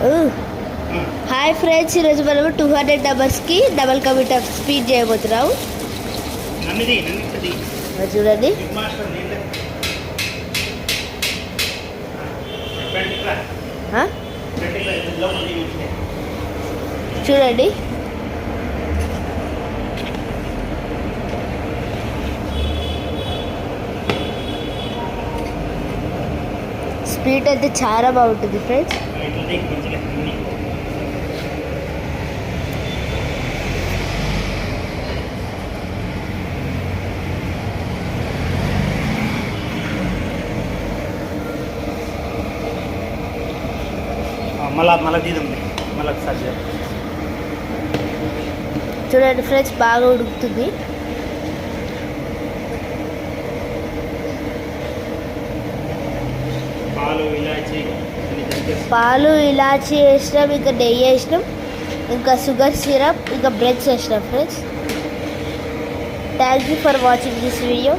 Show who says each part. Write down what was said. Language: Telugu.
Speaker 1: హాయ్ ఫ్రెండ్స్, ఈరోజు మనం 200 డబల్స్కి డబల్ కమిట్ ఆఫ్ స్పీడ్ చేయబోతున్నాం. చూడండి, చూడండి స్పీడ్ అయితే చాలా బాగుంటుంది ఫ్రెండ్స్. చూడండి ఫ్రెండ్స్, బాగా ఉడుకుతుంది. పాలు ఇలాచి వేసినాం, ఇంకా నెయ్యి వేసినాం, ఇంకా షుగర్ సిరప్, ఇంకా బ్రెడ్స్ వేసినాం friends. Thank you for watching this video.